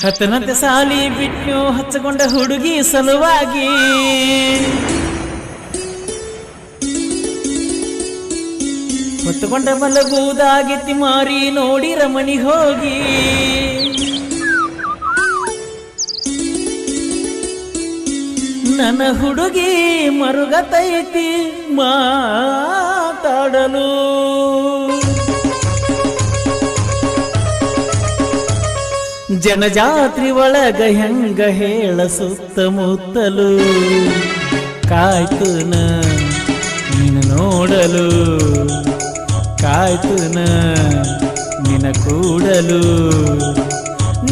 ಹತ್ತನಂತೆ ಸಾಲಿ ಬಿಟ್ಟು ಹಚ್ಚಕೊಂಡ ಹುಡುಗಿ ಸಲುವಾಗಿ ಹೊತ್ತುಕೊಂಡ ಮಲಗುವುದಾಗಿತ್ತಿ ಮಾರಿ ನೋಡಿ ರಮಣಿಗೆ ಹೋಗಿ ನನ್ನ ಹುಡುಗಿ ಮರುಗತೈತಿ ಮಾತಾಡಲು ಜನಜಾತ್ರಿ ಒಳಗ ಹೆಂಗ ಹೇಳ ಸುತ್ತಮುತ್ತಲು ಕಾಯ್ತುನ ನಿನ್ನ ನೋಡಲು ಕಾಯ್ತುನ ನಿನ್ನ ಕೂಡಲು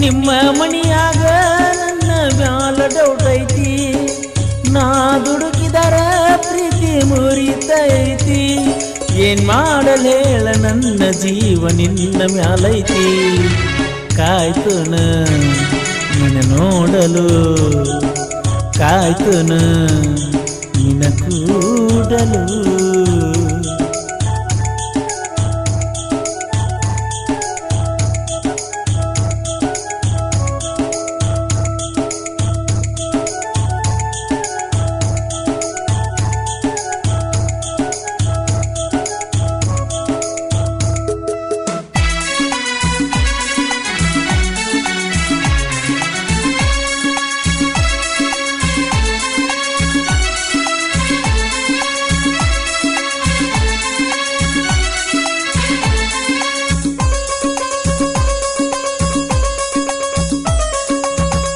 ನಿಮ್ಮ ಮಣಿಯಾಗ ನನ್ನ ಮ್ಯಾಲ ಡೌಟ್ ಐತಿ ನಾ ದುಡುಕಿದರ ಪ್ರೀತಿ ಮುರಿತೈತಿ ಏನ್ ಮಾಡಲ್ ಹೇಳ ನನ್ನ ಜೀವ ನಿನ್ನ ಮ್ಯಾಲೈತಿ ಕಾಯ್ತುನ ನಿನ್ನ ನೋಡಲು ಕಾಯ್ತುನ ನಿನ್ನ ಕೂಡಲು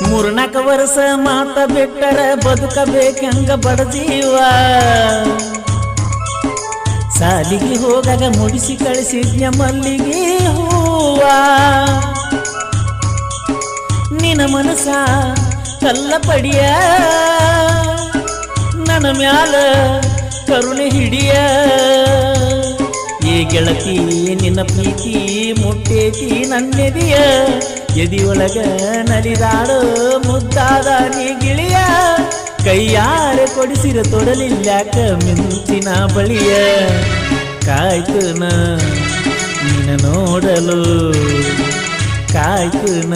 ಮೂರ್ನಾಲ್ಕು ವರ್ಷ ಮಾತ ಬಿಟ್ಟರ ಬದುಕಬೇಕಂಗ ಬಡಜೀವ ಸಾಲಿಗೆ ಹೋಗಾಗ ಮುಡಿಸಿ ಕಳಿಸಿದ್ಯ ಮಲ್ಲಿಗೆ ಹೂವ ನಿನ್ನ ಮನಸ ಕಲ್ಲ ಪಡಿಯ ನನ್ನ ಮ್ಯಾಲ ಕರುಣೆ ಹಿಡಿಯ ಏ ಗೆಳತಿ ನಿನ್ನ ಪ್ರೀತಿ ಮುಟ್ಟೇತಿ ನನ್ನೆದಿಯ ಎದಿಯೊಳಗ ನಲಿದಾಡೋ ಮುದ್ದಾದ ನೀ ಗಿಳಿಯ ಕೈಯಾರೆ ಕೊಡಿಸಿರ ತೊಡಲಿಲ್ಯಾಕ ಮಿಂಚಿನ ಬಳಿಯ ಕಾಯ್ತುನ ನಿನ್ನ ನೋಡಲು ಕಾಯ್ತುನ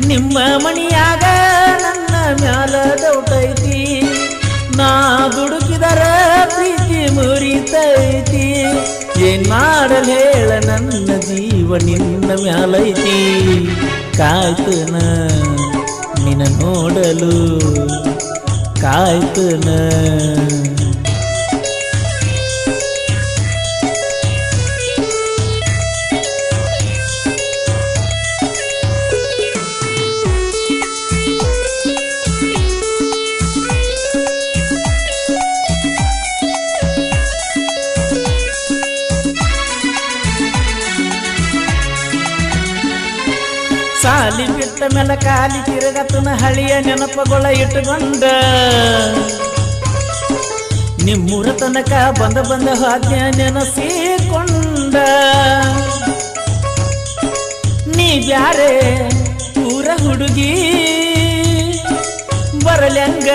ನಿಮ್ಮ ಮಣಿಯಾಗ ನನ್ನ ಮ್ಯಾಲ ಡೌಟೈತಿ ನಾ ದುಡುಕಿದರ ಪ್ರೀತಿ ಮುರಿತೈತಿ ಏನ್ ಮಾಡಲ್ ಹೇಳ ನನ್ನ ಜೀವ ನಿನ್ನ ಮ್ಯಾಲೈತಿ ಕಾಯ್ತುನ ನಿನ್ನ ನೋಡಲು ಕಾಯ್ತುನ ಸಾಲಿ ಬಿಟ್ಟ ಮೇಲೆ ಕಾಲಿ ತಿರುಗತನ ಹಳಿಯ ನೆನಪುಗಳ ಇಟ್ಟುಕೊಂಡ ನಿಮ್ಮೂರ ತನಕ ಬಂದ ಹಾದ್ಯ ನೆನಸಿಕೊಂಡ ನೀ ಬ್ಯಾರೆ ಊರ ಹುಡುಗಿ ಬರಲ್ಯಂಗ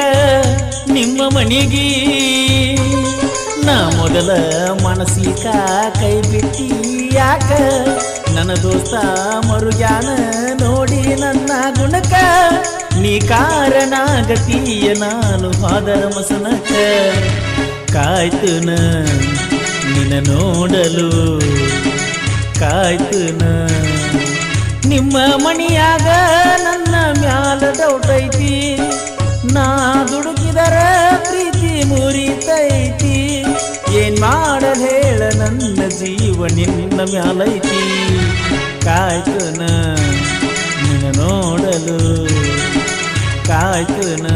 ನಿಮ್ಮ ಮಣಿಗಿ ನಾ ಮೊದಲ ಮನಸಿಕ ಕೈ ಬಿಟ್ಟಿ ಯಾಕ ನನ್ನ ದೋಸ್ತ ಮರುಗ್ಯಾನ ನೋಡಿ ನನ್ನ ಗುಣಕ ನೀ ಕಾರಣಗತಿಯ ನಾನು ಹಾದರ ಮಸನಕ ಕಾಯ್ತುನ ನಿನ್ನ ನೋಡಲು ಕಾಯ್ತುನ ನಿಮ್ಮ ಮಣಿಯಾಗ ನನ್ನ ಮ್ಯಾಲ ಡೌಟೈತಿ ನಾ ದುಡುಕಿದರ ಪ್ರೀತಿ ಮುರಿತೈತಿ ಏನ್ ಮಾಡಲ್ ಹೇಳ ನನ್ನ ಜೀವ ನಿನ್ನ ಮ್ಯಾಲೈತಿ ಕಾಯ್ತುನ ನಿನ್ನ ನೋಡಲು ಕಾಯ್ತುನ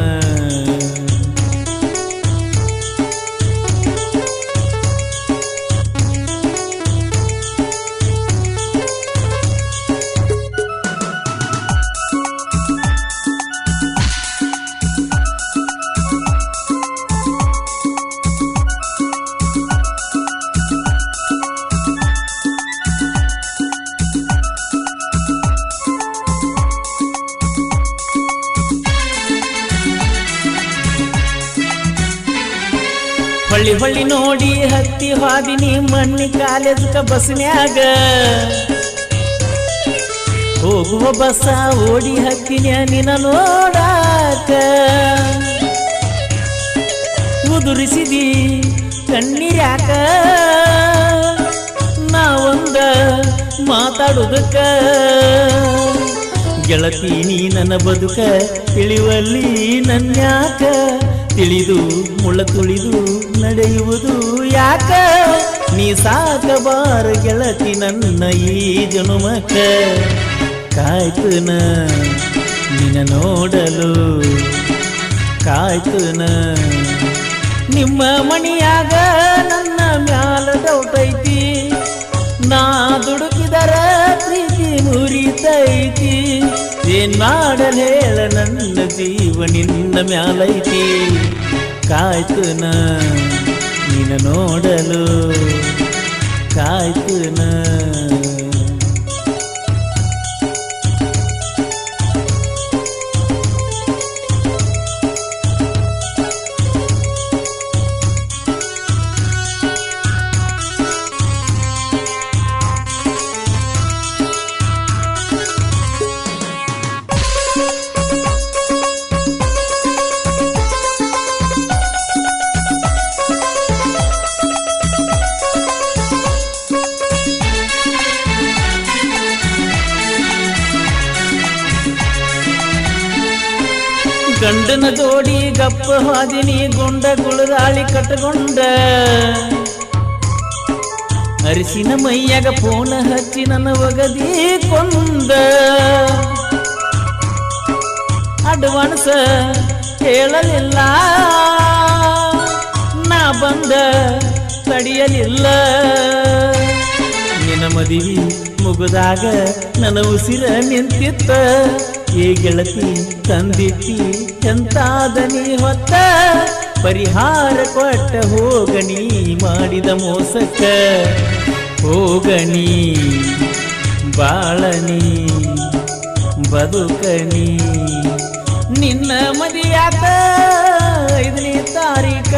ಹೊಳ್ಳಿ ಹೊಳ್ಳಿ ನೋಡಿ ಹತ್ತಿ ಹಾದಿನಿ ಮಣ್ಣಿ ಕಾಲೇಜಕ ಬಸ್ನ್ಯಾಗ ಹೋಗುವ ಬಸ ಓಡಿ ಹಕ್ಕಿನ ನಿನ ನೋಡಾಕ ಉದುರಿಸಿದಿ ಕಣ್ಣೀರ್ಯಾಕ ನಾವೊಂದ ಮಾತಾಡುವುದಕ್ಕ ಗೆಳತಿ ನೀ ನನ್ನ ಬದುಕ ತಿಳಿವಲ್ಲಿ ನನ್ಯಾಕ ತಿಳಿದು ಮುಳ್ಳ ತುಳಿದು ನಡೆಯುವುದು ಯಾಕ ನೀ ಸಾಕಬಾರ ಗೆಳತಿ ನನ್ನ ಈ ಜನುಮಕ್ಕ ಕಾಯ್ತುನ ನಿನ್ನ ನೋಡಲು ಕಾಯ್ತುನ ನಿಮ್ಮ ಮಣಿಯಾಗ ನನ್ನ ಮ್ಯಾಲ ಡೌಟೈತಿ ನಾ ದುಡುಕಿದರ ಪ್ರೀತಿ ಮುರಿತೈತಿ ಏನ್ ಮಾಡಲ್ ಹೇಳ ನನ್ನ ಜೀವ ನಿನ್ನ ಮ್ಯಾಲೈತಿ ಕಾಯ್ತುನ ನಿನ್ನ ನೋಡಲು ಕಾಯ್ತುನ ಗಂಡನ ಜೋಡಿ ಗಪ್ಪ ಹಾದಿನಿ ಗೊಂಡ ಗುಳದಾಳಿ ಕಟ್ಟಗೊಂಡ ಅರಿಸಿನ ಮೈಯಾಗ ಫೋನ ಹಚ್ಚಿ ನನ್ನ ಒಗದಿ ಕೊಂದ ಅಡ್ವಾನ್ಸ್ ಹೇಳಲಿಲ್ಲ ನಾ ಬಂದ ತಡಿಯಲಿಲ್ಲ ನಿನ್ನ ಮದುವೆ ಮುಗಿದಾಗ ನನ್ನ ಉಸಿರ ನಿಂತಿತ್ತ ಏ ಗೆಳತಿ ತಂದಿಟ್ಟಿ ಎಂತಾದ ನೀ ಹೊತ್ತ ಪರಿಹಾರ ಕೊಟ್ಟ ಹೋಗಣಿ ಮಾಡಿದ ಮೋಸಕ್ಕ ಹೋಗಣಿ ಬಾಳನಿ ಬದುಕನಿ ನಿನ್ನ ಮದಿಯಾಕ 5ನೇ ತಾರೀಕ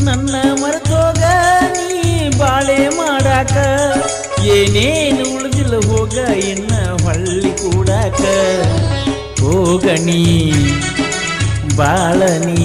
ನನ್ನ ಮರೆತೋಗ ನೀ ಬಾಳೆ ಮಾಡಾಕ ಏನೇನು ಉಳಿದಿಲ್ಲ ಹೋಗ ಇನ್ನ ಹೊಳ್ಳಿ ಕೂಡಾಕ ಹೋಗಣಿ ಬಾಳನಿ